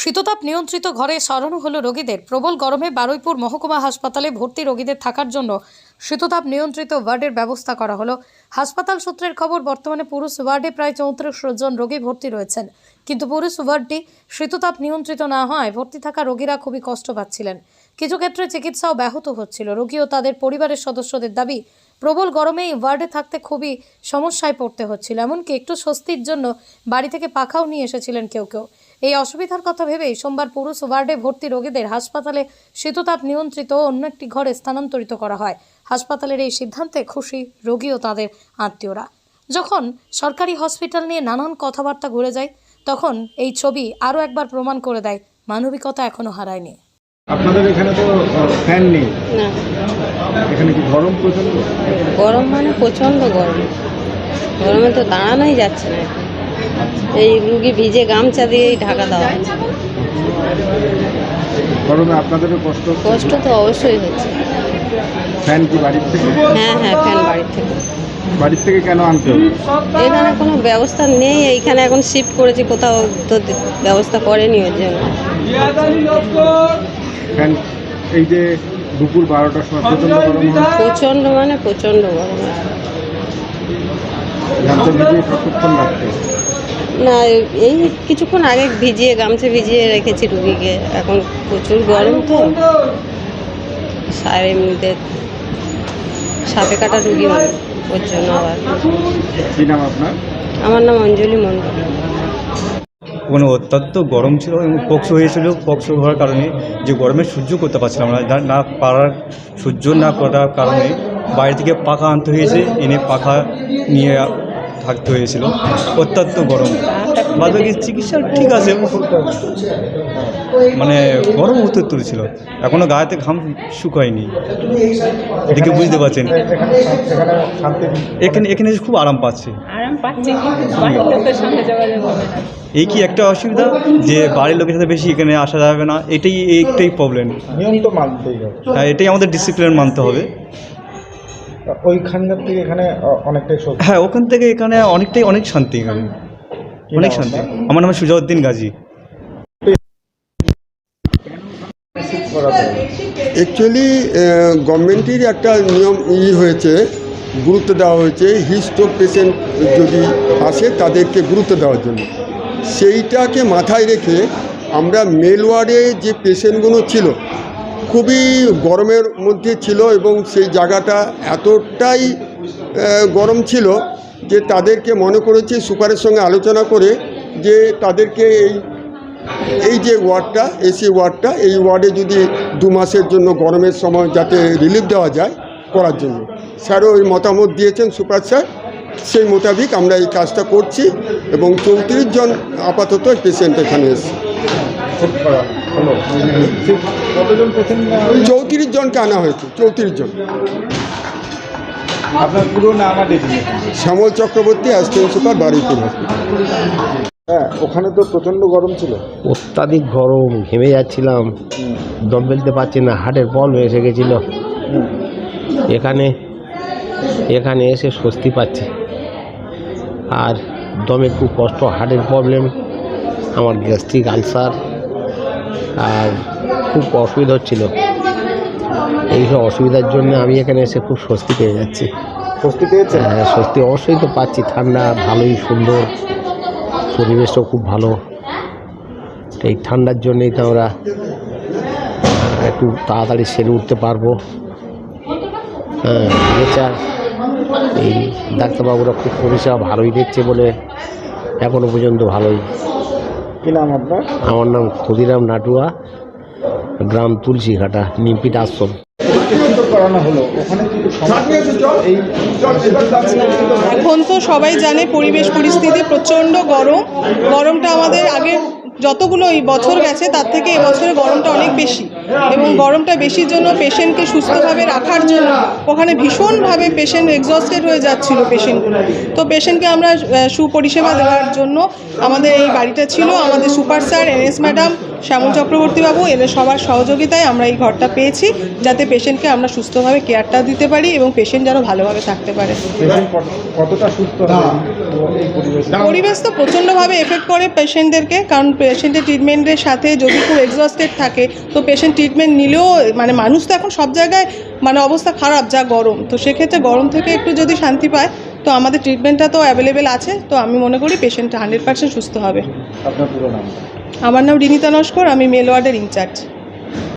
শীততাপ নিয়ন্ত্রিত ঘরে সরানো হলো রোগীদের। প্রবল গরমে বারুইপুর মহকুমা হাসপাতালে ভর্তি রোগীদের থাকার জন্য শীততাপ নিয়ন্ত্রিত ওয়ার্ডের ব্যবস্থা করা হলো। হাসপাতাল সূত্রের খবর, বর্তমানে পুরুষ ওয়ার্ডে প্রায় 34 জন রোগী ভর্তি রয়েছেন, কিন্তু পুরুষ ওয়ার্ডটি শীততাপ নিয়ন্ত্রিত না হওয়ায় ভর্তি থাকা রোগীরা খুবই কষ্ট পাচ্ছিলেন। কিছু ক্ষেত্রে চিকিৎসাও ব্যাহত হচ্ছিল। রোগী ও তাদের পরিবারের সদস্যদের দাবি, প্রবল গরমে এই ওয়ার্ডে থাকতে খুবই সমস্যায় পড়তে হচ্ছিল। এমনকি একটু স্বস্তির জন্য বাড়ি থেকে পাখাও নিয়ে এসেছিলেন কেউ কেউ। এই অসুবিধার কথা ভেবেই সোমবার পুরুষ ওয়ার্ডে ভর্তি রোগীদের হাসপাতালে শীততাপ নিয়ন্ত্রিত অন্য একটি ঘরে স্থানান্তরিত করা হয়। হাসপাতালের এই সিদ্ধান্তে খুশি রোগী ও তাদের আত্মীয়রা। যখন সরকারি হসপিটাল নিয়ে নানান কথাবার্তা ঘুরে যায়, তখন এই ছবি আরও একবার প্রমাণ করে দেয় মানবিকতা এখনো হারায়নি। আপনাদের এখানে তো ফ্যান নেই না, এখানে কি গরম প্রচন্ড? গরম মানে প্রচণ্ড গরম, গরমে তো দাঁড়ানোই যাচ্ছে না। এই রুগী ভিজে গামছা দিয়েই ঢাকা দেওয়া হয়। গরমে আপনাদেরও কষ্ট হচ্ছে? কষ্ট তো অবশ্যই হচ্ছে। ফ্যান কি বাড়ির থেকে? হ্যাঁ, ফ্যান বাড়ির থেকে। বাড়ির থেকে কেন আনতে হবে? এখানে কোনো ব্যবস্থা নেই, এইখানে এখন শিফট করেছি, কোথাও তো ব্যবস্থা করেনি ওর জন্য। ফ্যান এই যে দুপুর 12টার সময় প্রচন্ড গরম হয়, প্রচণ্ড মানে প্রচণ্ড গরম। গামছা ভিজিয়ে কতক্ষণ রাখতে? না, এই কিছুক্ষণ আগে গামছা ভিজিয়ে রেখেছি রুগীকে। এখন প্রচুর গরম তো, সার এমনিতে সাপে কাটা রুগী, ওর জন্য আবার। কি নাম আপনার? আমার নাম অঞ্জলি মণ্ডল। কোনো অত্যন্ত গরম ছিল এবং পক্স হয়েছিল। পক্স হওয়ার কারণে যে গরমে সহ্য করতে পারছিলাম না পারার সহ্য না করার কারণে বাইরে থেকে পাখা আনতে হয়েছে, এনে পাখা নিয়ে থাকতে হয়েছিল। অত্যন্ত গরম, বাদ বাকি চিকিৎসা ঠিক আছে, মানে গরম অত্যন্ত ছিল। এখনও গায়েতে ঘাম শুকায়নি, দেখে বুঝতে পারছেন। এখানে খুব আরাম পাচ্ছে। এই কি একটা অসুবিধা যে বাড়ির লোকের সাথে বেশি এখানে আসা যাবে না, এইটাই প্রবলেম। নিয়ম তো মানতেই হবে। হ্যাঁ, এটাই আমাদের ডিসিপ্লিন মানতে হবে। ওইখানকার থেকে এখানে অনেকটাই সত্যি। হ্যাঁ, ওখান থেকে এখানে অনেক শান্তি, এখানে অনেক শান্তি। আমার নাম সুজাউদ্দিন গাজী। অ্যাকচুয়ালি গভর্নমেন্টের একটা নিয়ম হয়েছে, গুরুত্ব দেওয়া হয়েছে হিটস্ট্রোক পেশেন্ট যদি আসে তাদেরকে গুরুত্ব দেওয়ার জন্য। সেইটাকে মাথায় রেখে আমরা মেল ওয়ার্ডে যে পেশেন্টগুলো ছিল খুবই গরমের মধ্যে ছিল এবং সেই জায়গাটা এতটাই গরম ছিল যে তাদেরকে মনে করেছি সুপারের সঙ্গে আলোচনা করে যে তাদেরকে এই যে ওয়ার্ডটা, এসি ওয়ার্ডটা, এই ওয়ার্ডে যদি 2 মাসের জন্য গরমের সময় যাতে রিলিফ দেওয়া যায় করার জন্য স্যারও ওই মতামত দিয়েছেন, সুপার স্যার। সেই মোতাবেক আমরা এই কাজটা করছি এবং 34 জন আপাতত পেশেন্ট এখানে এসেছে। 34 জনকে আনা হয়েছে, 34 জন। আপনার পুরো নাম আর ডেকে? Shyamal Chakraborty, assistant super, Baruipur hospital. হ্যাঁ, ওখানে তো প্রচন্ড গরম ছিল। অত্যাধিক গরম, ঘেমে যাচ্ছিলাম, দম ফেলতে পারছি না, হার্টের প্রবলেম এসে গেছিল। এখানে এসে স্বস্তি পাচ্ছি। আর দমে খুব কষ্ট, হার্টের প্রবলেম, আমার গ্যাস্ট্রিক আলসার, আর খুব অসুবিধা হচ্ছিল। এইসব অসুবিধার জন্য আমি এখানে এসে খুব স্বস্তি পেয়ে যাচ্ছি। স্বস্তি পেয়েছে? হ্যাঁ, স্বস্তি অবশ্যই তো পাচ্ছি। ঠান্ডা ভালোই, সুন্দর, পরিবেশটাও খুব ভালো। এই ঠান্ডার জন্যই তো আমরা একটু তাড়াতাড়ি সেরে উঠতে পারবো। হ্যাঁ, এছাড়া এই ডাক্তারবাবুরা খুব পরিষেবা ভালোই দিচ্ছে বলে এখনও পর্যন্ত ভালোই। কি নাম আপনার? আমার নাম ক্ষুদিরাম নাটুয়া, গ্রাম তুলসীঘাটা, নিমপিট আশ্রম। এখন তো সবাই জানে পরিবেশ পরিস্থিতি প্রচণ্ড গরমটা আমাদের আগে যতগুলো এই বছর গেছে তার থেকে এবছরে গরমটা অনেক বেশি, এবং গরমটা বেশির জন্য পেশেন্টকে সুস্থভাবে রাখার জন্য ওখানে ভীষণভাবে পেশেন্ট এক্সস্টেড হয়ে যাচ্ছিল পেশেন্টগুলো। তো পেশেন্টকে আমরা সুপরিষেবা দেওয়ার জন্য আমাদের এই বাড়িটা ছিল। আমাদের সুপার স্যার, NS ম্যাডাম শ্যামল চক্রবর্তীবাবু এদের সবার সহযোগিতায় আমরা এই ঘরটা পেয়েছি, যাতে পেশেন্টকে আমরা সুস্থভাবে কেয়ারটা দিতে পারি এবং পেশেন্ট যেন ভালোভাবে থাকতে পারে। পেশেন্ট কতটা সুস্থ হবে এই পরিবেশে? পরিবেশ তো প্রচণ্ডভাবে এফেক্ট করে পেশেন্টদেরকে, কারণ পেশেন্টের ট্রিটমেন্টের সাথে যদি খুব এক্সস্টেড থাকে তো পেশেন্ট ট্রিটমেন্ট নিলেও মানে মানুষ তো এখন সব জায়গায় মানে অবস্থা খারাপ, যা গরম, তো সেক্ষেত্রে গরম থেকে একটু যদি শান্তি পায় তো আমাদের ট্রিটমেন্টটা তো অ্যাভেলেবেল আছে, তো আমি মনে করি পেশেন্টটা 100% সুস্থ হবে। আপনার পুরো নাম? আমার নাম রিনিতা নস্কর, আমি মেল ওয়ার্ডের ইনচার্জ।